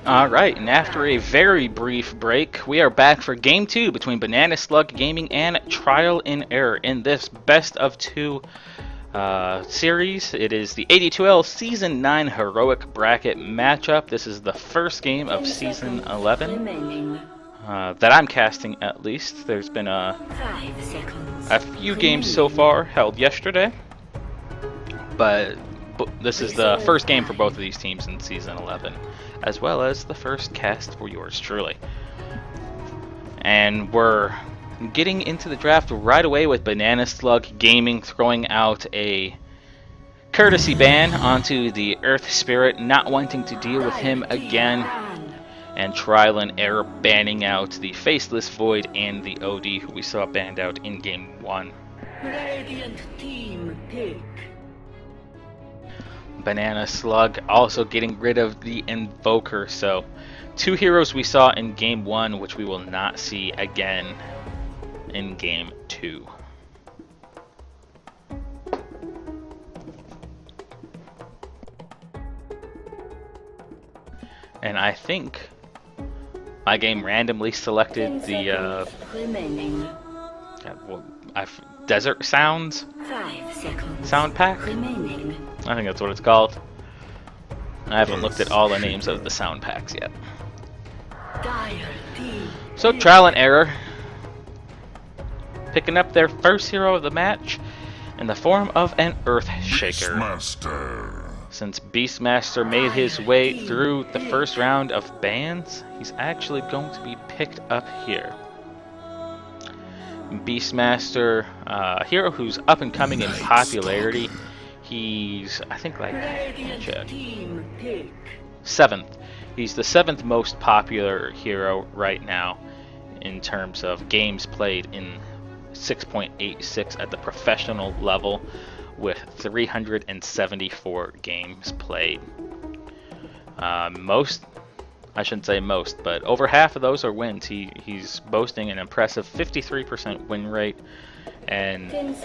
Alright, and after a very brief break, we are back for Game 2 between Banana Slug Gaming and Trial and Error in this best of two series. It is the AD2L Season 9 Heroic Bracket matchup. This is the first game of Season 11 that I'm casting, at least. There's been a few games so far held yesterday, but this is the first game for both of these teams in Season 11, as well as the first cast for yours truly. And we're getting into the draft right away with Banana Slug Gaming throwing out a courtesy ban onto the Earth Spirit, not wanting to deal with him again, and Trial and Error banning out the Faceless Void and the OD, who we saw banned out in Game 1. Radiant team pick. Banana Slug also getting rid of the Invoker, so two heroes we saw in Game 1 which we will not see again in Game 2. And I think my game randomly selected the Desert Sounds sound pack. I think that's what it's called. I haven't looked at all the names of the sound packs yet. So Trial and Error picking up their first hero of the match in the form of an Earth Shaker. Since Beastmaster made his way through the first round of bans, he's actually going to be picked up here. Beastmaster, a hero who's up and coming in popularity. He's, I think, like, seventh. He's the 7th most popular hero right now in terms of games played in 6.86 at the professional level, with 374 games played. I shouldn't say most, but over half of those are wins. He's boasting an impressive 53% win rate, and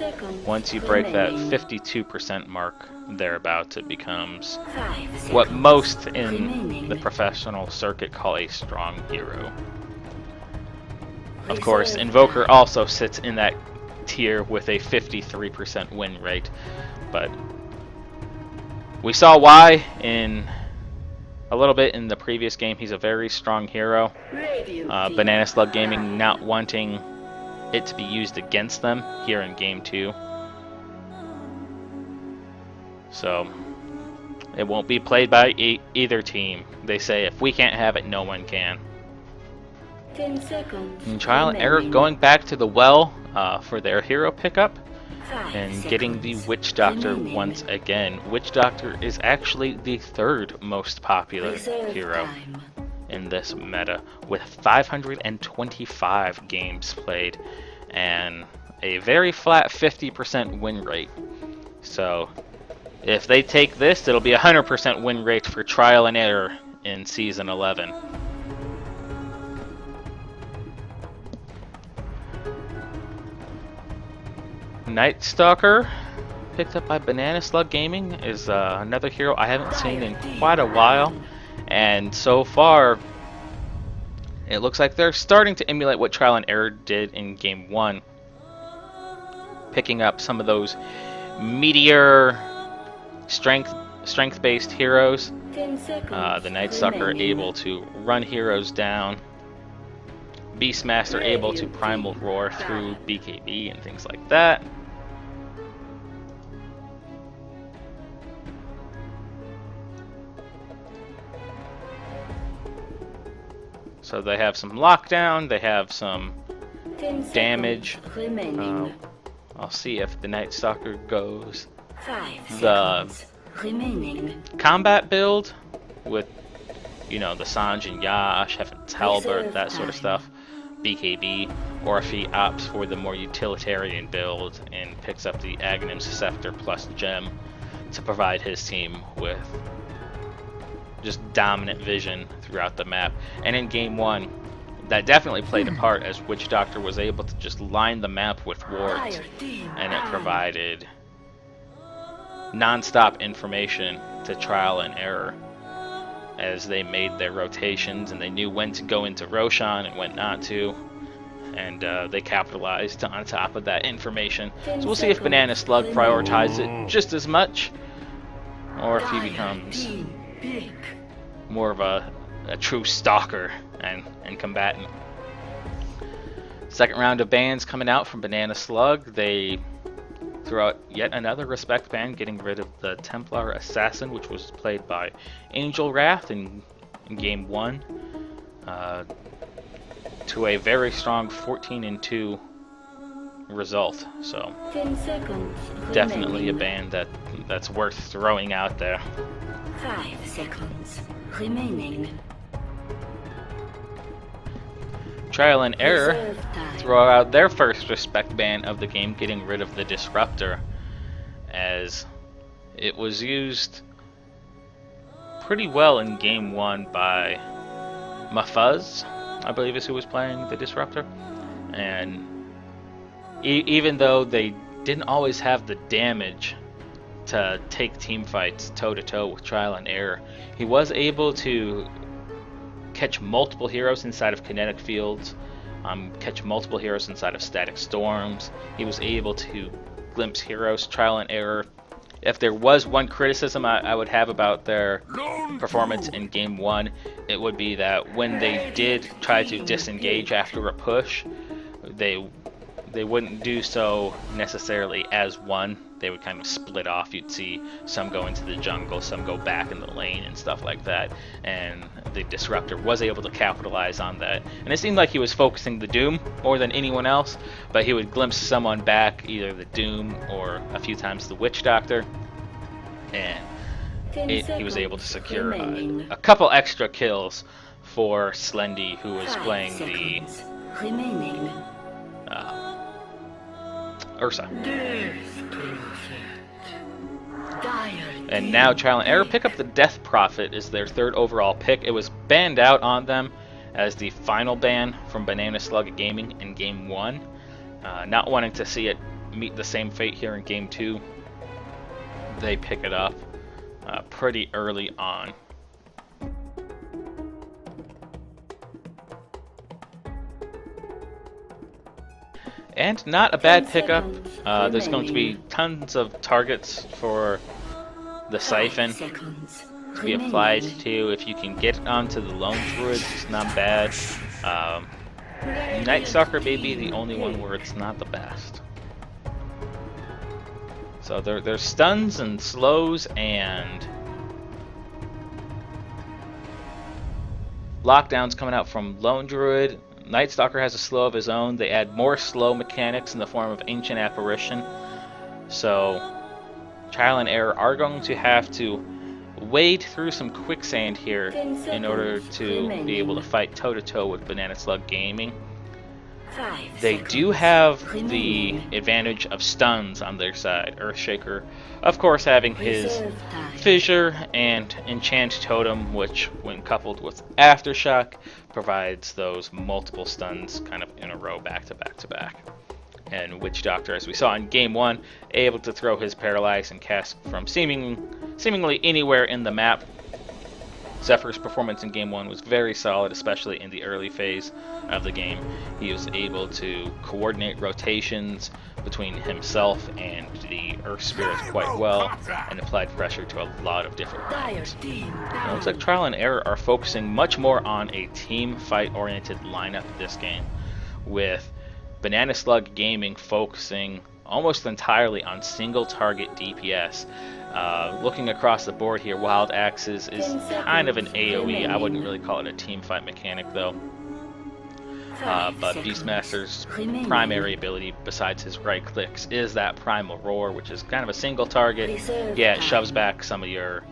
once you break that 52% mark thereabouts, it becomes what most in the professional circuit call a strong hero. Of course, Invoker also sits in that tier with a 53% win rate, but we saw why in a little bit in the previous game. He's a very strong hero. Banana Slug Gaming not wanting it to be used against them here in Game 2. So it won't be played by either team. They say if we can't have it, no one can. 10 seconds. And Trial and Error going back to the well for their hero pickup and getting the Witch Doctor once again. Witch Doctor is actually the 3rd most popular hero in this meta, with 525 games played and a very flat 50% win rate. So if they take this, it'll be a 100% win rate for Trial and Error in Season 11. Night Stalker, picked up by Banana Slug Gaming, is another hero I haven't seen in quite a while, and so far it looks like they're starting to emulate what Trial and Error did in Game 1, picking up some of those meteor strength-based heroes. The Night Stalker able to run heroes down, Beastmaster able to Primal Roar through BKB and things like that. So they have some lockdown, they have some damage. I'll see if the Night Stalker goes the combat build with, you know, the Sanj and Yash, Heaven's Halberd, that sort of stuff, BKB, or if he opts for the more utilitarian build and picks up the Aghanim's Scepter plus Gem to provide his team with just dominant vision throughout the map. And in Game 1, that definitely played a part, as Witch Doctor was able to just line the map with wards, and it provided non-stop information to Trial and Error. as they made their rotations and they knew when to go into Roshan and when not to. And they capitalized on top of that information. So we'll see if Banana Slug prioritizes it just as much, or if he becomes more of a true stalker and combatant. Second round of bans coming out from Banana Slug. They threw out yet another respect ban, getting rid of the Templar Assassin, which was played by Angel Wrath in game 1. To a very strong 14-2 result. So 10 seconds definitely a remaining. ban that's worth throwing out there. 5 seconds remaining. Trial and Error Reserve time. throw out their first respect ban of the game, getting rid of the Disruptor, as it was used pretty well in game 1 by Mafuz, I believe is who was playing the Disruptor. And even though they didn't always have the damage to take team fights toe-to-toe with Trial and Error, he was able to catch multiple heroes inside of kinetic fields, catch multiple heroes inside of static storms. He was able to glimpse heroes. Trial and Error, if there was one criticism I would have about their performance in game 1, it would be that when they did try to disengage after a push, they wouldn't do so necessarily as one. They would kind of split off. You'd see some go into the jungle, some go back in the lane and stuff like that, and the Disruptor was able to capitalize on that. And it seemed like he was focusing the Doom more than anyone else, but he would glimpse someone back, either the Doom or a few times the Witch Doctor, and 10 he was able to seconds secure remaining. a couple extra kills for Slendy, who was 5 playing the seconds remaining. Ursa. Dire And now Trial and Error pick up the Death Prophet as their third overall pick. It was banned out on them as the final ban from Banana Slug Gaming in game 1. Not wanting to see it meet the same fate here in game 2, they pick it up pretty early on. And not a bad 10 pickup. seconds There's going to be remaining. tons of targets for the 5 Siphon seconds to be applied remaining. to. If you can get onto the Lone Druid, it's not bad. Night Stalker may be the only one where it's not the best. So there's stuns and slows and lockdowns coming out from Lone Druid. Night Stalker has a slow of his own. They add more slow mechanics in the form of Ancient Apparition. So Trial and Error are going to have to wade through some quicksand here 10 in order seconds to remaining. be able to fight toe-to-toe with Banana Slug Gaming. 5 They seconds do have the remaining. advantage of stuns on their side. Earthshaker, of course, having his Reserve time. Fissure and Enchant Totem, which, when coupled with Aftershock, provides those multiple stuns kind of in a row, back to back to back. And Witch Doctor, as we saw in game 1, able to throw his Paralyze and cast from seemingly anywhere in the map. Zephyr's performance in game 1 was very solid, especially in the early phase of the game. He was able to coordinate rotations between himself and the Earth Spirits quite well, and applied pressure to a lot of different Dire lanes. team It looks down. like Trial and Error are focusing much more on a team fight oriented lineup this game, with Banana Slug Gaming focusing almost entirely on single target DPS. Looking across the board here, Wild Axes is 10 kind of an seconds AoE. I wouldn't remaining. really call it a team fight mechanic though. 5 But seconds Beastmaster's remaining. primary ability, besides his right clicks, is that Primal Roar, which is kind of a single target. Reserve Yeah, it shoves time. back some of your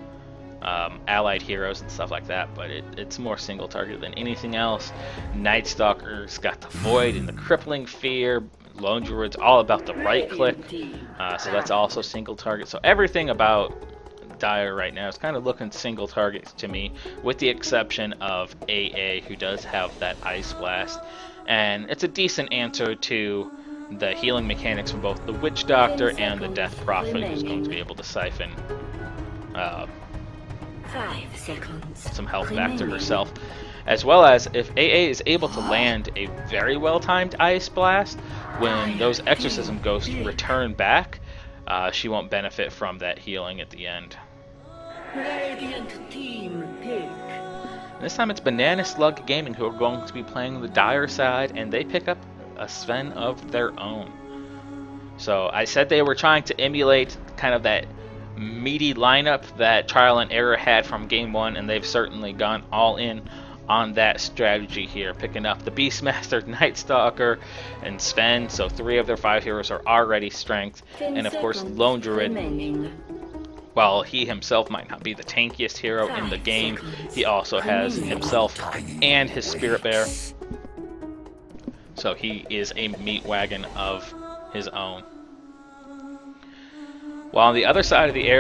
allied heroes and stuff like that, but it's more single target than anything else. Night Stalker's got the Void and the Crippling Fear. Lone Druid's all about the right click, so that's also single target. So everything about Dire right now is kind of looking single target to me, with the exception of AA, who does have that Ice Blast, and it's a decent answer to the healing mechanics from both the Witch Doctor and the Death Prophet, who's going to be able to siphon 5 seconds. some health back to remaining. herself. As well as if AA is able to land a very well-timed Ice Blast, when those Exorcism Ghosts return back, she won't benefit from that healing at the end. Radiant team pick. This time it's Banana Slug Gaming who are going to be playing the dire side, and they pick up a Sven of their own. So I said they were trying to emulate kind of that meaty lineup that Trial and Error had from Game 1, and they've certainly gone all in on that strategy here, picking up the Beastmaster, Night Stalker, and Sven. So 3 of their 5 heroes are already strength, 10 and of course seconds Lone Druid. remaining. While he himself might not be the tankiest hero in the game, he also has himself and his Spirit Bear. So he is a meat wagon of his own. While on the other side of the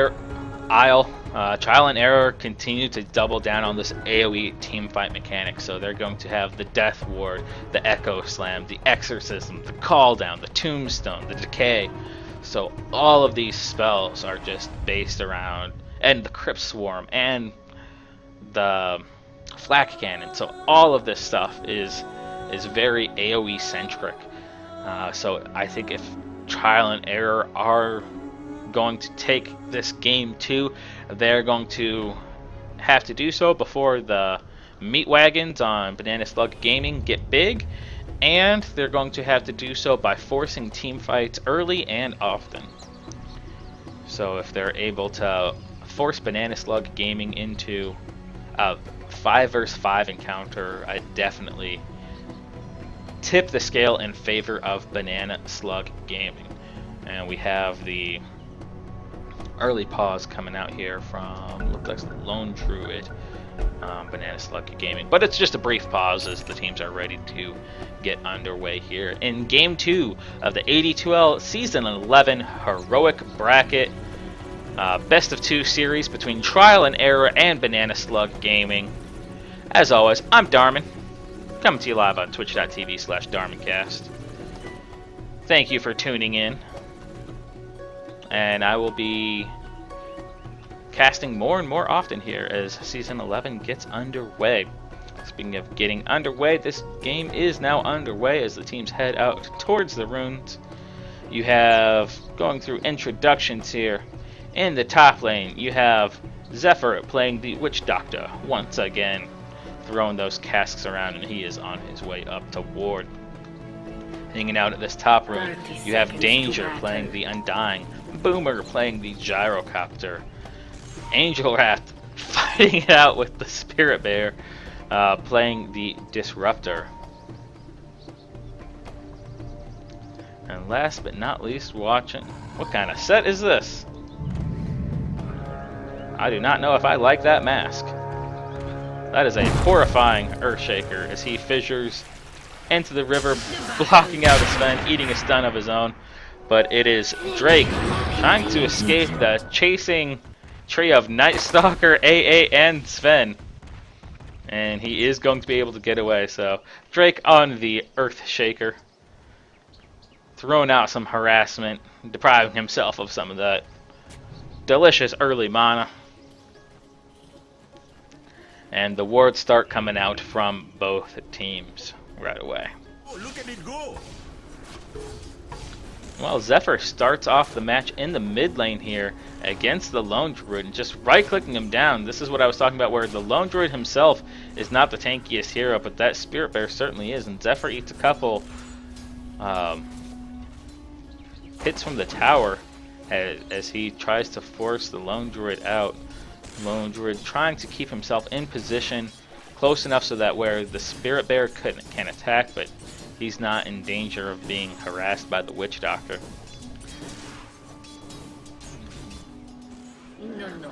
aisle, Trial and Error continue to double down on this AoE teamfight mechanic. So they're going to have the Death Ward, the Echo Slam, the Exorcism, the Call Down, the Tombstone, the Decay. So all of these spells are just based around, and the Crypt Swarm, and the Flak Cannon. So all of this stuff is very AoE centric. So I think if Trial and Error are going to take this game too, they're going to have to do so before the meat wagons on Banana Slug Gaming get big, and they're going to have to do so by forcing team fights early and often. So if they're able to force Banana Slug Gaming into a 5 vs 5 encounter, I definitely tip the scale in favor of Banana Slug Gaming. And we have the early pause coming out here from, looks like Lone Druid, Banana Slug Gaming. But it's just a brief pause as the teams are ready to get underway here in Game 2 of the AD2L Season 11 Heroic Bracket. Best of 2 series between Trial and Error and Banana Slug Gaming. As always, I'm Darmin, coming to you live on twitch.tv/DarminCast. Thank you for tuning in. And I will be casting more and more often here as Season 11 gets underway. Speaking of getting underway, this game is now underway as the teams head out towards the runes. You have, going through introductions here, in the top lane, you have Zephyr playing the Witch Doctor once again, throwing those casks around, and he is on his way up to Ward. Hanging out at this top room, you have Danger playing the Undying, Boomer playing the Gyrocopter, Angel Rat fighting it out with the Spirit Bear, playing the Disruptor. And last but not least, watching, what kind of set is this? I do not know if I like that mask. That is a horrifying Earthshaker as he fissures into the river, blocking out a Sven, eating a stun of his own. But it is Drake trying to escape the chasing tree of Night Stalker, AA, and Sven. And he is going to be able to get away. So Drake on the Earthshaker, throwing out some harassment, depriving himself of some of that delicious early mana. And the wards start coming out from both teams right away. Oh, look at it go! Well, Zephyr starts off the match in the mid lane here against the Lone Druid, and just right-clicking him down. This is what I was talking about, where the Lone Druid himself is not the tankiest hero, but that Spirit Bear certainly is, and Zephyr eats a couple hits from the tower as he tries to force the Lone Druid out. Lone Druid trying to keep himself in position close enough so that where the Spirit Bear can attack, but he's not in danger of being harassed by the Witch Doctor.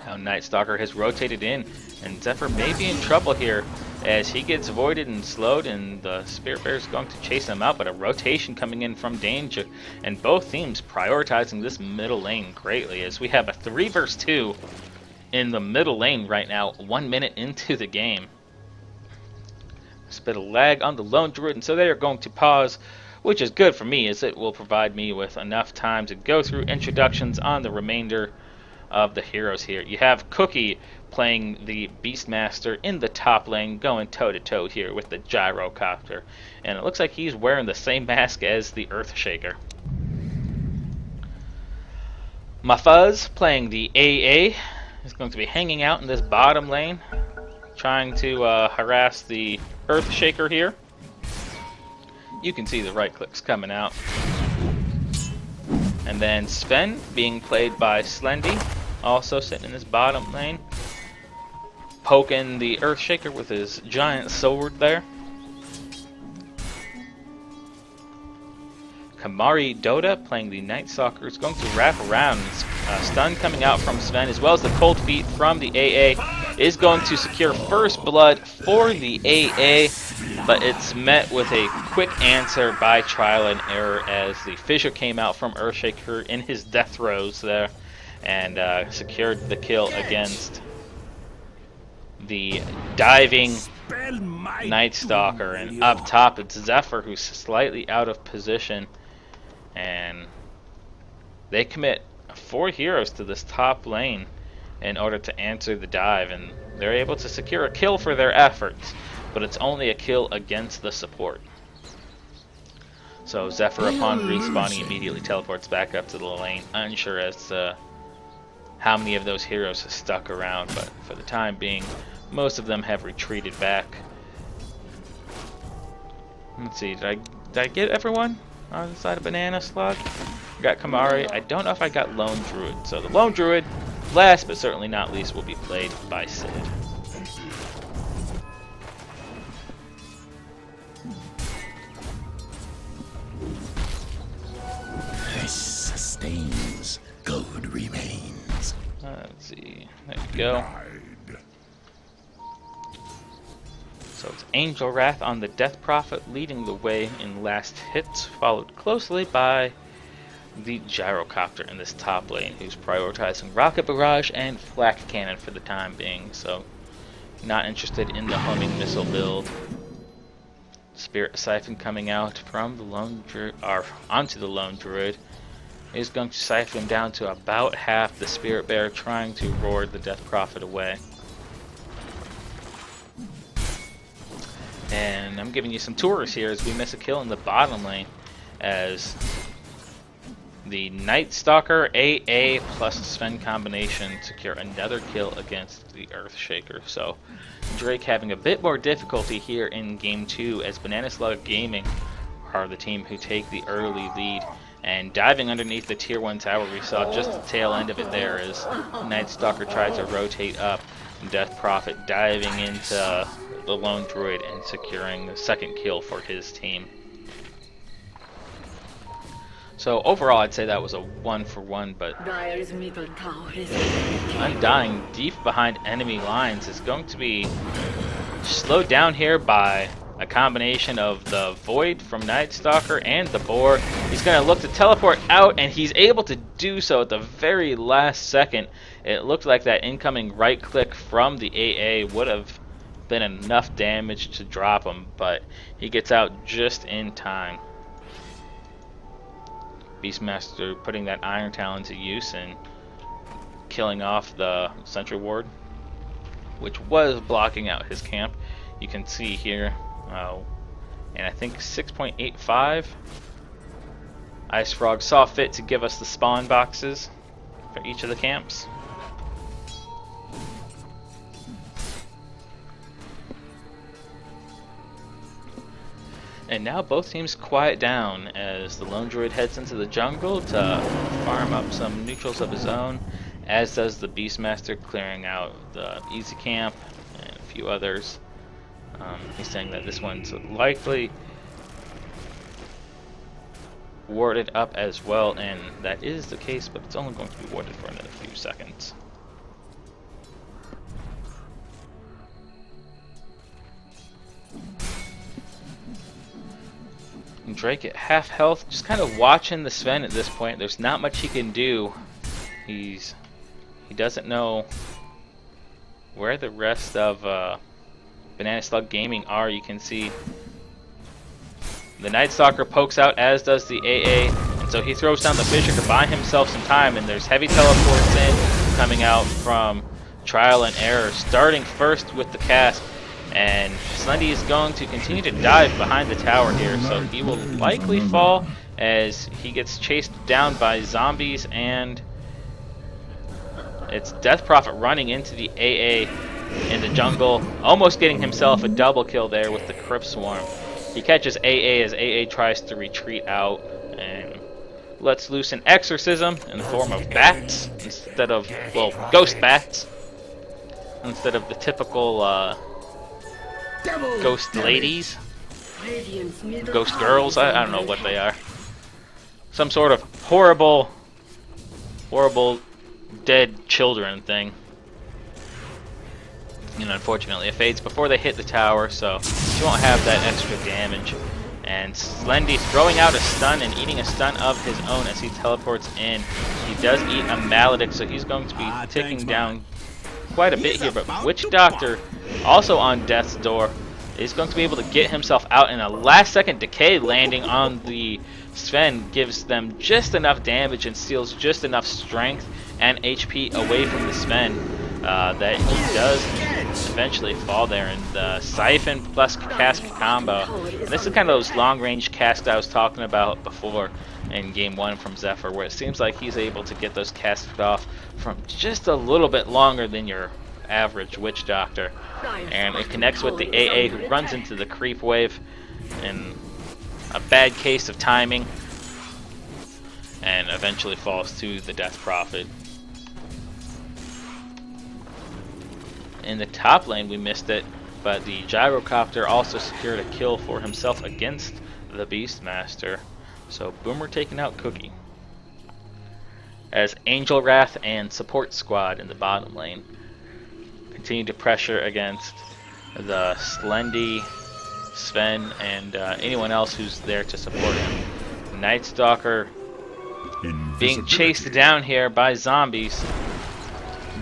Now Night Stalker has rotated in, and Zephyr may be in trouble here as he gets voided and slowed, and the Spirit Bear is going to chase him out, but a rotation coming in from Danger, and both teams prioritizing this middle lane greatly as we have a 3 vs 2 in the middle lane right now, 1 minute into the game. A bit of lag on the Lone Druid, and so they are going to pause, which is good for me as it will provide me with enough time to go through introductions on the remainder of the heroes here. You have Cookie playing the Beastmaster in the top lane, going toe-to-toe here with the Gyrocopter. And it looks like he's wearing the same mask as the Earthshaker. Mafuz, playing the AA, is going to be hanging out in this bottom lane, trying to harass the Earthshaker here. You can see the right clicks coming out. And then Sven, being played by Slendy, also sitting in this bottom lane, poking the Earthshaker with his giant sword there. Kamari Dota, playing the Night Stalker, is going to wrap around. Stun coming out from Sven, as well as the Cold Feet from the AA, is going to secure first blood for the AA, but it's met with a quick answer by Trial and Error as the Fissure came out from Earthshaker in his death throes there and secured the kill against the diving Night Stalker. And up top it's Zephyr, who's slightly out of position, and they commit 4 heroes to this top lane in order to answer the dive, and they're able to secure a kill for their efforts, but it's only a kill against the support. So Zephyr, upon respawning, immediately teleports back up to the lane, unsure as to how many of those heroes have stuck around, but for the time being, most of them have retreated back. Let's see, did I get everyone on the side of Banana Slug? Got Kamari. I don't know if I got Lone Druid. So the Lone Druid, last but certainly not least, will be played by Sid. This sustains, gold remains. Let's see. There you go. So it's Angel Wrath on the Death Prophet leading the way in last hits, followed closely by the Gyrocopter in this top lane, who's prioritizing Rocket Barrage and Flak Cannon for the time being, so not interested in the homing missile build. Spirit Siphon coming out from the Lone Druid, or onto the Lone Druid, is going to siphon him down to about half. The Spirit Bear trying to roar the Death Prophet away. And I'm giving you some tours here as we miss a kill in the bottom lane, as the Night Stalker AA plus Sven combination secure another kill against the Earthshaker. So Drake having a bit more difficulty here in game 2, as Banana Slug Gaming are the team who take the early lead. And diving underneath the tier 1 tower, we saw just the tail end of it there as Night Stalker tried to rotate up, Death Prophet diving into the Lone Druid and securing the second kill for his team. So overall, I'd say that was a 1-for-1, but Dire's middle tower is Undying deep behind enemy lines is going to be slowed down here by a combination of the Void from Night Stalker and the Boar. He's going to look to teleport out, and he's able to do so at the very last second. It looked like that incoming right click from the AA would have been enough damage to drop him, but he gets out just in time. Beastmaster putting that Iron Talon to use and killing off the Sentry Ward, which was blocking out his camp. You can see here, and I think 6.85, Ice Frog saw fit to give us the spawn boxes for each of the camps. And now both teams quiet down as the Lone Druid heads into the jungle to farm up some neutrals of his own, as does the Beastmaster, clearing out the Easy Camp and a few others. He's saying that this one's likely warded up as well, and that is the case, but it's only going to be warded for another few seconds. Drake at half health, just kind of watching the Sven at this point. There's not much he can do. He doesn't know where the rest of Banana Slug Gaming are. You can see the Night Stalker pokes out, as does the AA, and so he throws down the Fissure to buy himself some time, and there's heavy teleports in coming out from Trial and Error starting first with the cast, and Slendy is going to continue to dive behind the tower here, so he will likely fall as he gets chased down by zombies, and it's Death Prophet running into the AA in the jungle, almost getting himself a double kill there with the Crypt Swarm. He catches AA as AA tries to retreat out and lets loose an exorcism in the form of bats instead of, well, ghost bats instead of the typical ghost ladies, ghost girls. I don't know what they are. Some sort of horrible dead children thing. And unfortunately it fades before they hit the tower, so she won't have that extra damage. And Slendy throwing out a stun and eating a stun of his own as he teleports in. He does eat a Maledict, so he's going to be ticking down quite a bit here. But Witch Doctor, also on death's door, is going to be able to get himself out, and a last-second decay landing on the Sven gives them just enough damage and steals just enough strength and HP away from the Sven that he does eventually fall there. And the Siphon plus Cask combo, and this is kind of those long-range casks I was talking about before in Game 1 from Zephyr, where it seems like he's able to get those casks off from just a little bit longer than your average Witch Doctor. And it connects with the AA, who runs into the creep wave in a bad case of timing and eventually falls to the Death Prophet. In the top lane we missed it, but the Gyrocopter also secured a kill for himself against the Beastmaster. So Boomer taking out Cookie. As Angel Wrath and Support Squad in the bottom lane continue to pressure against the Slendy, Sven, and anyone else who's there to support him. Night Stalker being chased down here by zombies.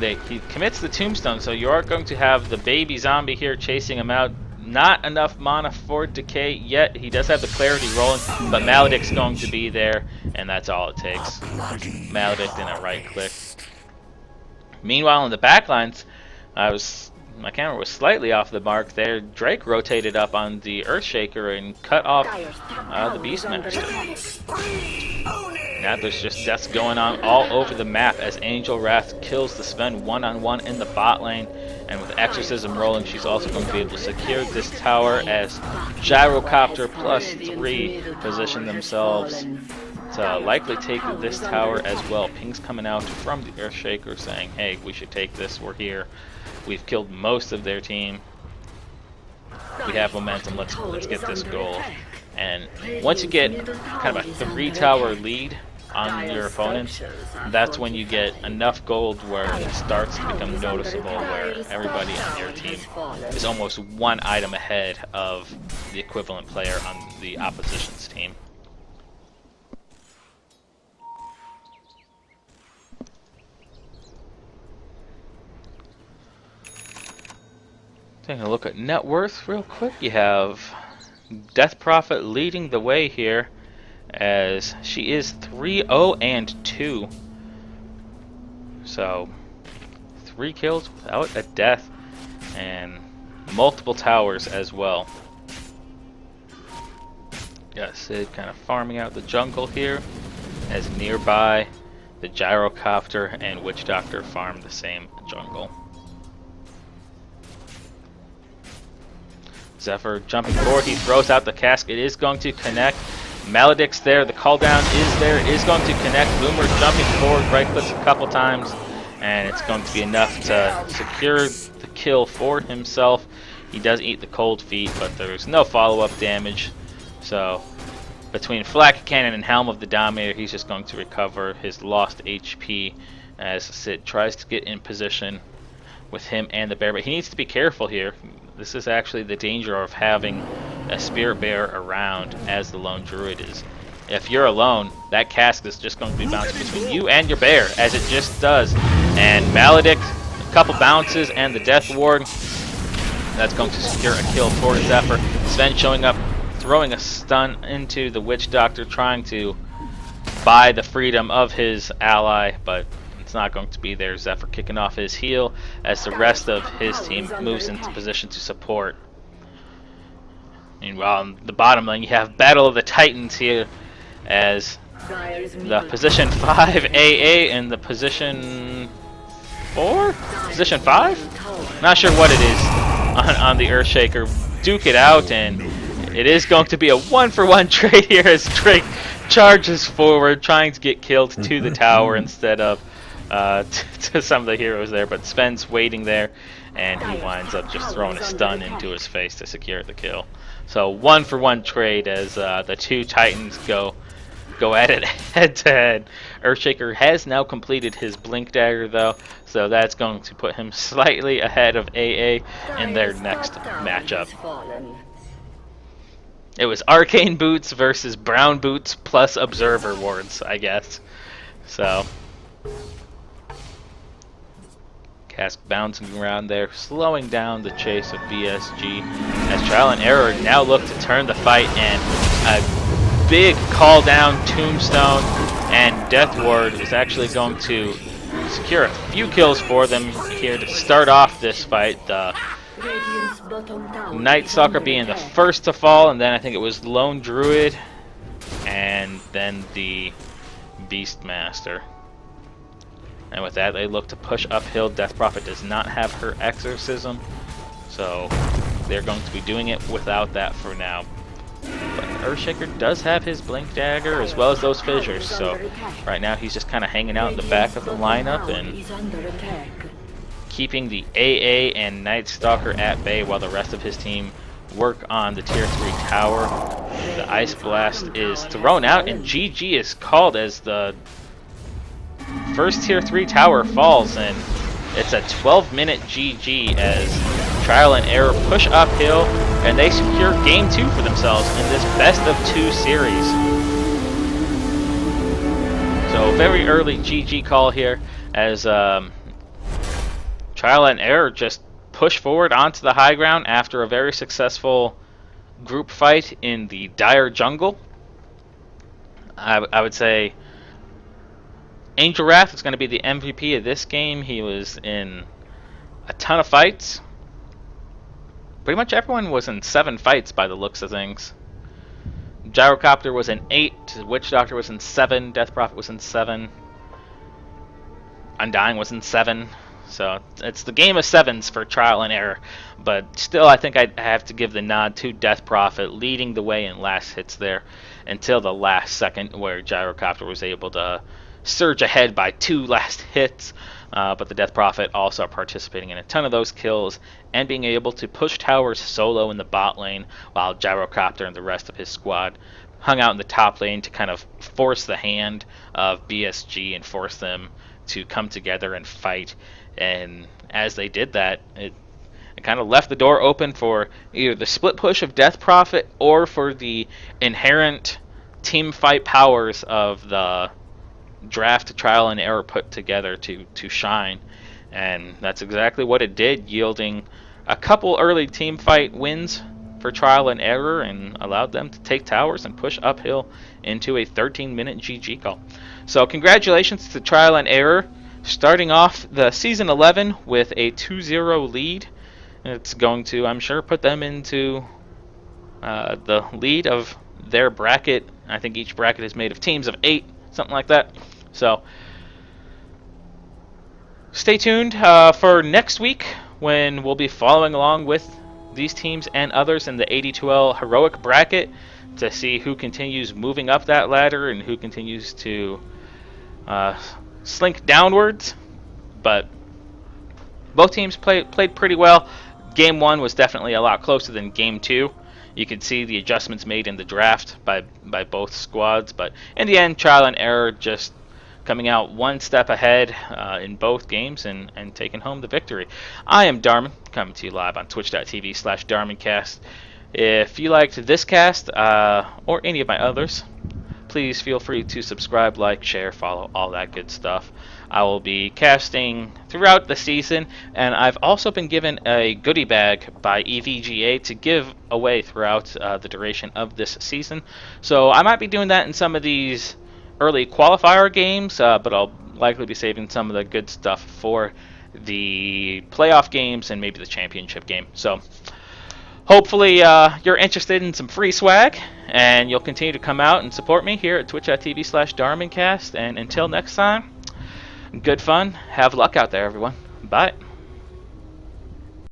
He commits the tombstone, so you are going to have the baby zombie here chasing him out. Not enough mana for decay yet. He does have the clarity rolling, but Maledict's going to be there, and that's all it takes. Maledict and a right click. Meanwhile, in the backlines, my camera was slightly off the mark there. Drake rotated up on the Earthshaker and cut off the Beastmaster. Now there's just deaths going on all over the map as Angel Wrath kills the Sven one-on-one in the bot lane. And with Exorcism rolling, she's also going to be able to secure this tower as Gyrocopter plus 3 position themselves to likely take this tower as well. Ping's coming out from the Earthshaker saying, hey, we should take this, we're here. We've killed most of their team. We have momentum, let's get this goal. And once you get kind of a 3-tower lead on your opponent, that's when you get enough gold where it starts to become noticeable, where everybody on your team is almost 1 item ahead of the equivalent player on the opposition's team. Taking a look at net worth real quick, you have Death Prophet leading the way here as she is 3-0-2. So 3 kills without a death and multiple towers as well. Got Sid kind of farming out the jungle here as nearby the Gyrocopter and Witch Doctor farm the same jungle. Zephyr jumping forward, he throws out the cask, it is going to connect. Maledict's there, the call down is there, it is going to connect. Boomer jumping forward, right clicks a couple times, and it's going to be enough to secure the kill for himself. He does eat the cold feet, but there's no follow-up damage. So between Flak Cannon and Helm of the Dominator, he's just going to recover his lost HP as Sid tries to get in position with him and the bear, but he needs to be careful here. This is actually the danger of having a spirit bear around as the lone druid is. If you're alone, that cask is just going to be bouncing between you and your bear, as it just does. And Maledict, a couple bounces, and the Death Ward. That's going to secure a kill for Zephyr. Sven showing up, throwing a stun into the Witch Doctor, trying to buy the freedom of his ally, but It's not going to be there. Zephyr kicking off his heel as the rest of his team moves into position to support. Meanwhile, on the bottom lane, you have Battle of the Titans here as the position 5 AA and the position 4? Position 5? Not sure what it is on the Earthshaker. Duke it out, and it is going to be a 1-for-1 trade here as Drake charges forward, trying to get killed to the tower instead of to some of the heroes there. But Sven's waiting there, and he winds up just throwing a stun into his face to secure the kill. So 1-for-1 trade as the two Titans go at it head to head. Earthshaker has now completed his Blink Dagger though, so that's going to put him slightly ahead of AA in their next matchup. It was Arcane Boots versus Brown Boots plus Observer Wards, I guess. So Cask bouncing around there, slowing down the chase of BSG as Trial and Error now look to turn the fight, and a big call down Tombstone and Death Ward is actually going to secure a few kills for them here to start off this fight. The Night Stalker being the first to fall, and then I think it was Lone Druid, and then the Beastmaster. And with that, they look to push uphill. Death Prophet does not have her Exorcism, so they're going to be doing it without that for now. But Earthshaker does have his Blink Dagger as well as those fissures, so right now he's just kind of hanging out in the back of the lineup and keeping the AA and Night Stalker at bay while the rest of his team work on the Tier 3 tower. The Ice Blast is thrown out, and GG is called as the first Tier 3 tower falls, and it's a 12-minute GG as Trial and Error push uphill, and they secure Game 2 for themselves in this best of 2 series. So very early GG call here as Trial and Error just push forward onto the high ground after a very successful group fight in the Dire Jungle. I would say Angel Wrath is going to be the MVP of this game. He was in a ton of fights. Pretty much everyone was in 7 fights by the looks of things. Gyrocopter was in 8, Witch Doctor was in 7, Death Prophet was in 7, Undying was in 7. So it's the game of 7s for Trial and Error. But still, I think I'd have to give the nod to Death Prophet leading the way in last hits there until the last second, where Gyrocopter was able to surge ahead by 2 last hits. But the Death Prophet also participating in a ton of those kills and being able to push towers solo in the bot lane, while Gyrocopter and the rest of his squad hung out in the top lane to kind of force the hand of BSG and force them to come together and fight. And as they did that, it kind of left the door open for either the split push of Death Prophet or for the inherent team fight powers of the draft Trial and Error put together to shine. And that's exactly what it did, yielding a couple early team fight wins for Trial and Error and allowed them to take towers and push uphill into a 13-minute GG call. So congratulations to Trial and Error, starting off the Season 11 with a 2-0 lead. It's going to, I'm sure, put them into the lead of their bracket. I think each bracket is made of teams of 8, something like that. So stay tuned for next week, when we'll be following along with these teams and others in the AD2L Heroic bracket to see who continues moving up that ladder and who continues to slink downwards. But both teams played pretty well. Game 1 was definitely a lot closer than Game 2. You could see the adjustments made in the draft by both squads, but in the end, Trial and Error just coming out one step ahead in both games and taking home the victory. I am Darmin, coming to you live on twitch.tv/DarminCast. If you liked this cast or any of my others, please feel free to subscribe, like, share, follow, all that good stuff. I will be casting throughout the season, and I've also been given a goodie bag by EVGA to give away throughout the duration of this season. So I might be doing that in some of these early qualifier games, but I'll likely be saving some of the good stuff for the playoff games and maybe the championship game. So hopefully you're interested in some free swag, and you'll continue to come out and support me here at twitch.tv/DarminCast. And until next time, good fun. Have luck out there, everyone. Bye.